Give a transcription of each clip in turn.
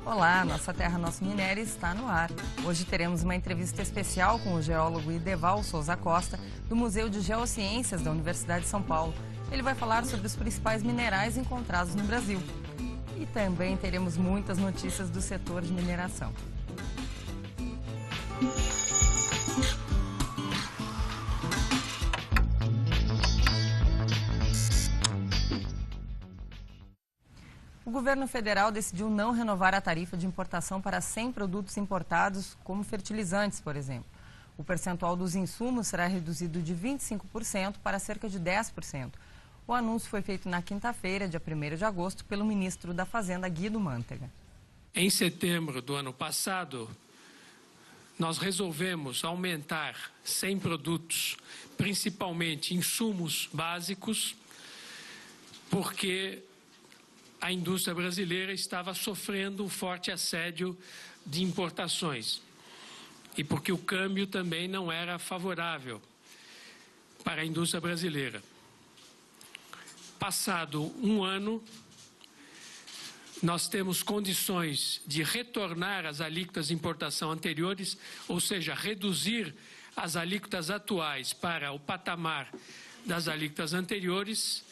Olá, Nossa Terra, Nosso Minério está no ar. Hoje teremos uma entrevista especial com o geólogo Ideval Souza Costa, do Museu de Geociências da Universidade de São Paulo. Ele vai falar sobre os principais minerais encontrados no Brasil. E também teremos muitas notícias do setor de mineração. O governo federal decidiu não renovar a tarifa de importação para 100 produtos importados, como fertilizantes, por exemplo. O percentual dos insumos será reduzido de 25% para cerca de 10%. O anúncio foi feito na quinta-feira, dia 1º de agosto, pelo ministro da Fazenda, Guido Mantega. Em setembro do ano passado, nós resolvemos aumentar 100 produtos, principalmente insumos básicos, porque a indústria brasileira estava sofrendo um forte assédio de importações e porque o câmbio também não era favorável para a indústria brasileira. Passado um ano, nós temos condições de retornar às alíquotas de importação anteriores, ou seja, reduzir as alíquotas atuais para o patamar das alíquotas anteriores,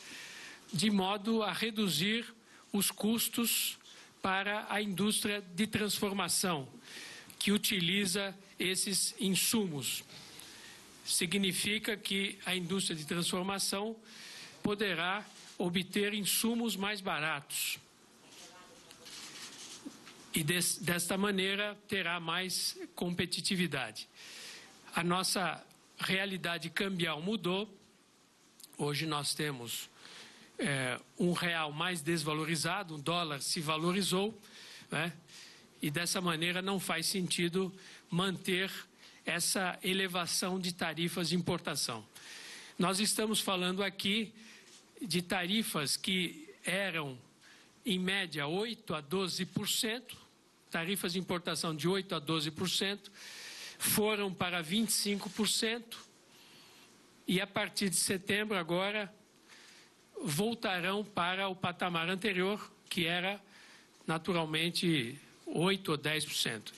de modo a reduzir os custos para a indústria de transformação, que utiliza esses insumos. Significa que a indústria de transformação poderá obter insumos mais baratos. E desta maneira terá mais competitividade. A nossa realidade cambial mudou. Hoje nós temos um real mais desvalorizado, o dólar se valorizou, né? E dessa maneira não faz sentido manter essa elevação de tarifas de importação. Nós estamos falando aqui de tarifas que eram, em média, 8% a 12%, tarifas de importação de 8% a 12%, foram para 25%, e a partir de setembro agora voltarão para o patamar anterior, que era, naturalmente, 8% ou 10%.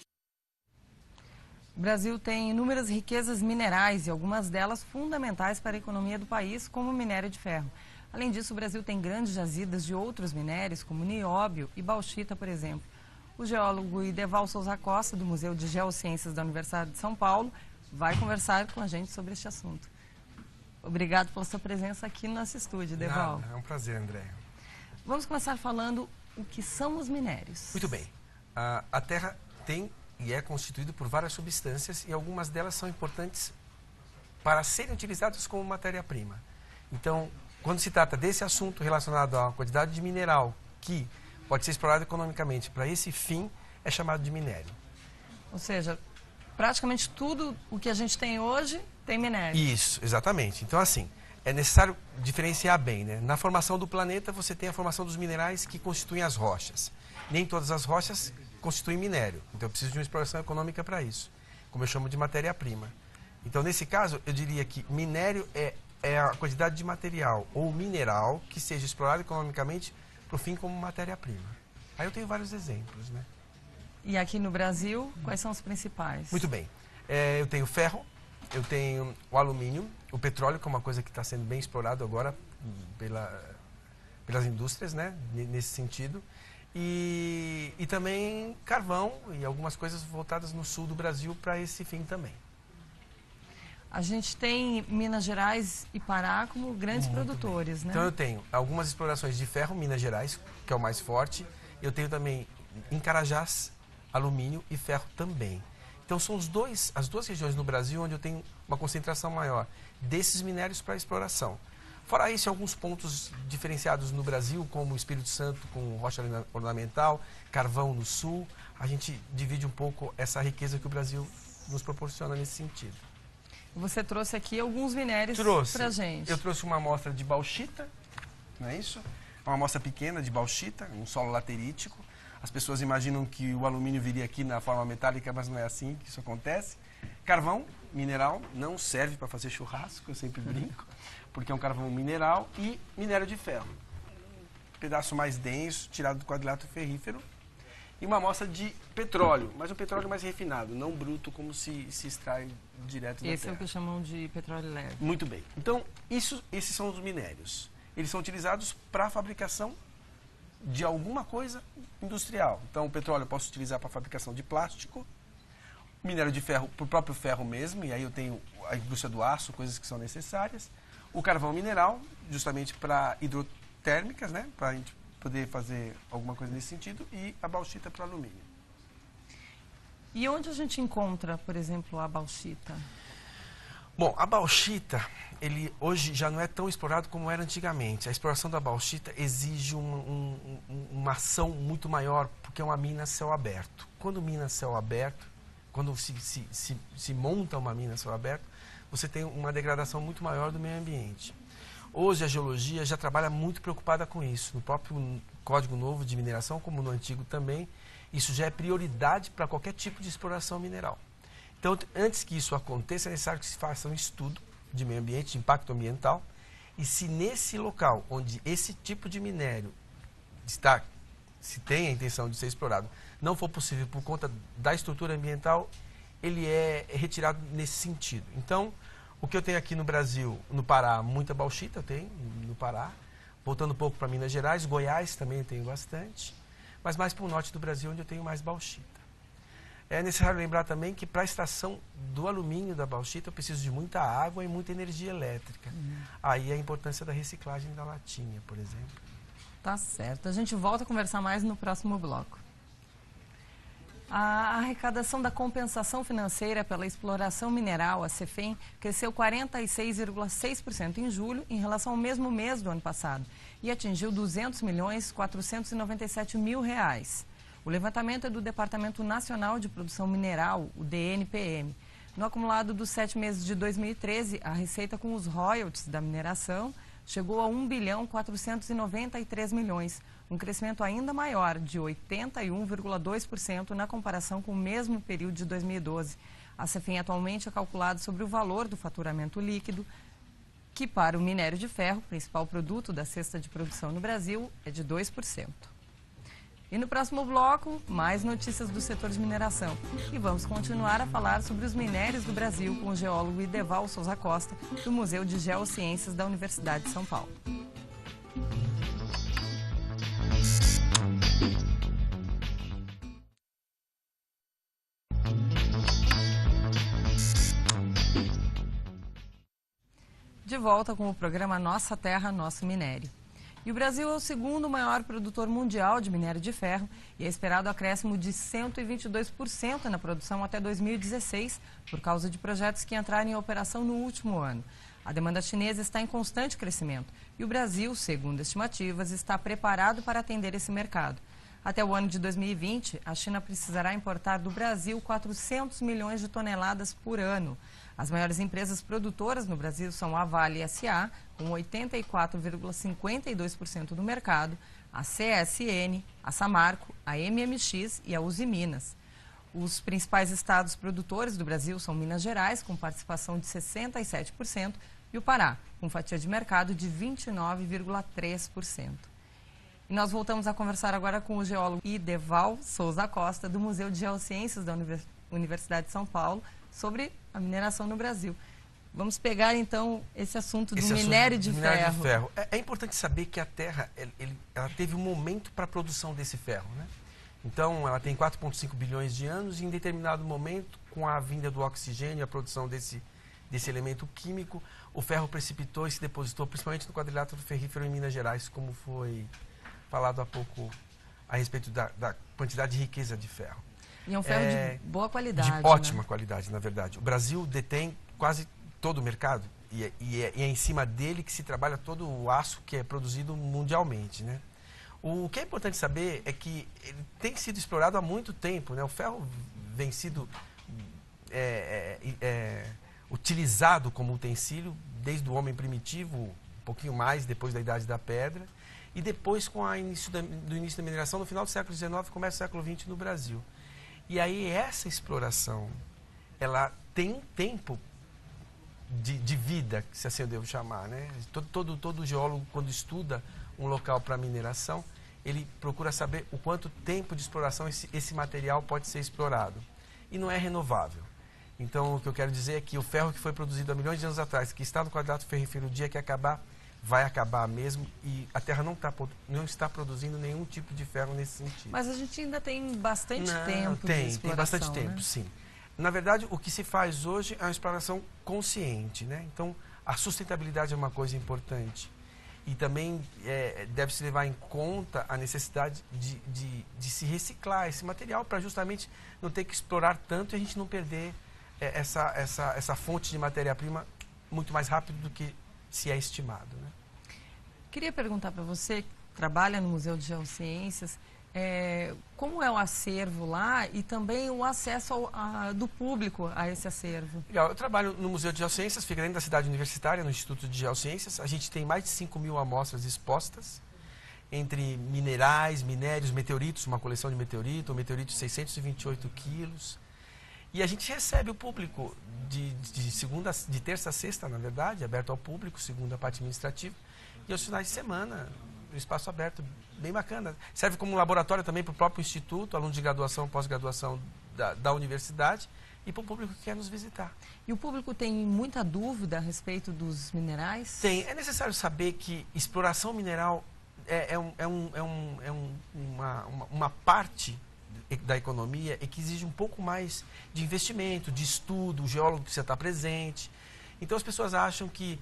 O Brasil tem inúmeras riquezas minerais e algumas delas fundamentais para a economia do país, como o minério de ferro. Além disso, o Brasil tem grandes jazidas de outros minérios, como nióbio e bauxita, por exemplo. O geólogo Ideval Souza Costa, do Museu de Geociências da Universidade de São Paulo, vai conversar com a gente sobre este assunto. Obrigado pela sua presença aqui no nosso estúdio, Ideval. É um prazer, André. Vamos começar falando o que são os minérios. Muito bem. A Terra tem e é constituída por várias substâncias e algumas delas são importantes para serem utilizadas como matéria-prima. Então, quando se trata desse assunto relacionado à quantidade de mineral que pode ser explorado economicamente para esse fim, é chamado de minério. Ou seja, praticamente tudo o que a gente tem hoje tem minério. Isso, exatamente. Então, assim, é necessário diferenciar bem, né? Na formação do planeta, você tem a formação dos minerais que constituem as rochas. Nem todas as rochas constituem minério. Então, eu preciso de uma exploração econômica para isso, como eu chamo de matéria-prima. Então, nesse caso, eu diria que minério é a quantidade de material ou mineral que seja explorado economicamente para o fim como matéria-prima. Aí eu tenho vários exemplos, né? E aqui no Brasil, quais são os principais? Muito bem. Eu tenho ferro, eu tenho o alumínio, o petróleo, que é uma coisa que está sendo bem explorado agora pelas indústrias, né? Nesse sentido. E também carvão e algumas coisas voltadas no sul do Brasil para esse fim também. A gente tem Minas Gerais e Pará como grandes produtores, né? Então eu tenho algumas explorações de ferro, Minas Gerais, que é o mais forte. Eu tenho também em Carajás, alumínio e ferro também. Então são as duas regiões no Brasil onde eu tenho uma concentração maior desses minérios para exploração. Fora isso, alguns pontos diferenciados no Brasil, como o Espírito Santo com rocha ornamental, carvão no sul. A gente divide um pouco essa riqueza que o Brasil nos proporciona nesse sentido. Você trouxe aqui alguns minérios para a gente. Eu trouxe uma amostra de bauxita, não é isso? Uma amostra pequena de bauxita, um solo laterítico. As pessoas imaginam que o alumínio viria aqui na forma metálica, mas não é assim que isso acontece. Carvão, mineral, não serve para fazer churrasco, eu sempre brinco, porque é um carvão mineral, e minério de ferro. Um pedaço mais denso, tirado do quadrilátero ferrífero. e uma amostra de petróleo, mas um petróleo mais refinado, não bruto como se extrai direto da terra. Esse é o que chamam de petróleo leve. Muito bem. Então, esses são os minérios. Eles são utilizados para a fabricação de alguma coisa industrial. Então, o petróleo eu posso utilizar para a fabricação de plástico, minério de ferro para o próprio ferro mesmo, e aí eu tenho a indústria do aço, coisas que são necessárias. O carvão mineral, justamente para hidrotérmicas, né, para a gente poder fazer alguma coisa nesse sentido, e a bauxita para alumínio. E onde a gente encontra, por exemplo, a bauxita? Bom, a bauxita, ele hoje já não é tão explorado como era antigamente. A exploração da bauxita exige uma ação muito maior, porque é uma mina a céu aberto. Quando mina a céu aberto, quando se monta uma mina a céu aberto, você tem uma degradação muito maior do meio ambiente. Hoje a geologia já trabalha muito preocupada com isso. No próprio Código Novo de Mineração, como no antigo também, isso já é prioridade para qualquer tipo de exploração mineral. Então, antes que isso aconteça, é necessário que se faça um estudo de meio ambiente, de impacto ambiental, e se nesse local onde esse tipo de minério está, se tem a intenção de ser explorado, não for possível por conta da estrutura ambiental, ele é retirado nesse sentido. Então, o que eu tenho aqui no Brasil, no Pará, muita bauxita eu tenho no Pará, voltando um pouco para Minas Gerais, Goiás também eu tenho bastante, mas mais para o norte do Brasil, onde eu tenho mais bauxita. É necessário lembrar também que para a extração do alumínio da bauxita eu preciso de muita água e muita energia elétrica. Aí a importância da reciclagem da latinha, por exemplo. Tá certo. A gente volta a conversar mais no próximo bloco. A arrecadação da compensação financeira pela exploração mineral, a CEFEM, cresceu 46,6% em julho em relação ao mesmo mês do ano passado e atingiu R$ 200.497.000. O levantamento é do Departamento Nacional de Produção Mineral, o DNPM. No acumulado dos 7 meses de 2013, a receita com os royalties da mineração chegou a R$ 1.493.000.000, um crescimento ainda maior, de 81,2% na comparação com o mesmo período de 2012. A CEFEM atualmente é calculado sobre o valor do faturamento líquido, que para o minério de ferro, principal produto da cesta de produção no Brasil, é de 2%. E no próximo bloco, mais notícias do setor de mineração. E vamos continuar a falar sobre os minérios do Brasil com o geólogo Ideval Souza Costa, do Museu de Geociências da Universidade de São Paulo. De volta com o programa Nossa Terra, Nosso Minério. E o Brasil é o segundo maior produtor mundial de minério de ferro e é esperado acréscimo de 122% na produção até 2016, por causa de projetos que entraram em operação no último ano. A demanda chinesa está em constante crescimento e o Brasil, segundo estimativas, está preparado para atender esse mercado. Até o ano de 2020, a China precisará importar do Brasil 400 milhões de toneladas por ano. As maiores empresas produtoras no Brasil são a Vale S.A., com 84,52% do mercado, a CSN, a Samarco, a MMX e a Uzi Minas. Os principais estados produtores do Brasil são Minas Gerais, com participação de 67%, e o Pará, com fatia de mercado de 29,3%. E nós voltamos a conversar agora com o geólogo Ideval Souza Costa, do Museu de Geociências da Universidade de São Paulo, sobre a mineração no Brasil. Vamos pegar, então, esse assunto do minério de ferro. É importante saber que a Terra ela teve um momento para a produção desse ferro, né? Então, ela tem 4,5 bilhões de anos e, em determinado momento, com a vinda do oxigênio, a produção desse elemento químico, o ferro precipitou e se depositou, principalmente no quadrilátero ferrífero em Minas Gerais, como foi falado há pouco a respeito da quantidade de riqueza de ferro. E é um ferro de boa qualidade. De ótima qualidade, na verdade. O Brasil detém quase todo o mercado e é em cima dele que se trabalha todo o aço que é produzido mundialmente, né? O que é importante saber é que ele tem sido explorado há muito tempo, né? O ferro vem sido utilizado como utensílio desde o homem primitivo, um pouquinho mais depois da Idade da Pedra, e depois com o início da mineração, no final do século XIX, começa o século XX no Brasil. E aí essa exploração, ela tem um tempo de vida, se assim eu devo chamar, né? Todo geólogo, quando estuda um local para mineração, ele procura saber o quanto tempo de exploração esse material pode ser explorado. E não é renovável. Então, o que eu quero dizer é que o ferro que foi produzido há milhões de anos atrás, que está no quadrado ferrífero, o dia que acabar, vai acabar mesmo, e a Terra não está produzindo nenhum tipo de ferro nesse sentido. Mas a gente ainda tem bastante tempo de exploração, tem bastante tempo, né? sim. Na verdade, o que se faz hoje é uma exploração consciente, né? Então, a sustentabilidade é uma coisa importante. E também deve-se levar em conta a necessidade de se reciclar esse material para justamente não ter que explorar tanto e a gente não perder essa fonte de matéria-prima muito mais rápido do que se é estimado, né? Queria perguntar para você, que trabalha no Museu de Geociências, como é o acervo lá e também o acesso do público a esse acervo? Legal, eu trabalho no Museu de Geociências, fica dentro da cidade universitária, no Instituto de Geociências. A gente tem mais de 5.000 amostras expostas, entre minerais, minérios, meteoritos, uma coleção de meteoritos de 628 quilos. E a gente recebe o público de terça a sexta, na verdade, aberto ao público, segundo a parte administrativa, e aos finais de semana, no espaço aberto, bem bacana. Serve como um laboratório também para o próprio instituto, alunos de graduação, pós-graduação da universidade, e para o público que quer nos visitar. E o público tem muita dúvida a respeito dos minerais? Tem. É necessário saber que exploração mineral uma parte da economia e que exige um pouco mais de investimento, de estudo, o geólogo precisa estar presente. Então as pessoas acham que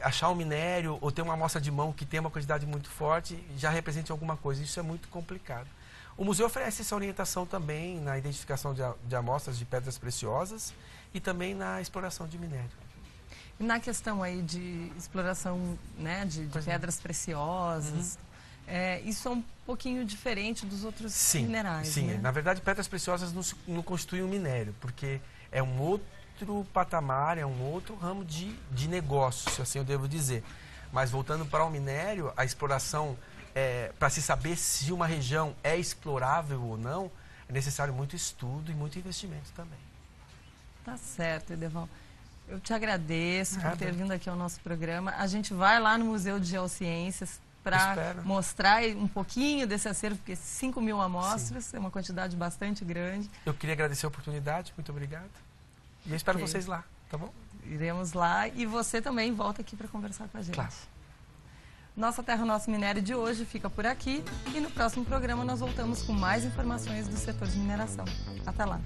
achar um minério ou ter uma amostra de mão que tem uma quantidade muito forte já representa alguma coisa. Isso é muito complicado. O museu oferece essa orientação também na identificação de amostras de pedras preciosas e também na exploração de minério. E na questão aí de exploração, né, de pedras preciosas, isso é um pouquinho diferente dos outros minerais, sim, né? Na verdade, pedras preciosas não constituem um minério, porque é um outro patamar, é um outro ramo de negócio, se assim eu devo dizer. Mas voltando para o minério, a exploração, para se saber se uma região é explorável ou não, é necessário muito estudo e muito investimento também. Tá certo, Edeval. Eu te agradeço por ter vindo aqui ao nosso programa. A gente vai lá no Museu de Geociências para mostrar um pouquinho desse acervo, porque 5.000 amostras é uma quantidade bastante grande. Eu queria agradecer a oportunidade, muito obrigado. E eu espero vocês lá, tá bom? Iremos lá e você também volta aqui para conversar com a gente. Claro. Nossa Terra, Nosso Minério de hoje fica por aqui e no próximo programa nós voltamos com mais informações do setor de mineração. Até lá!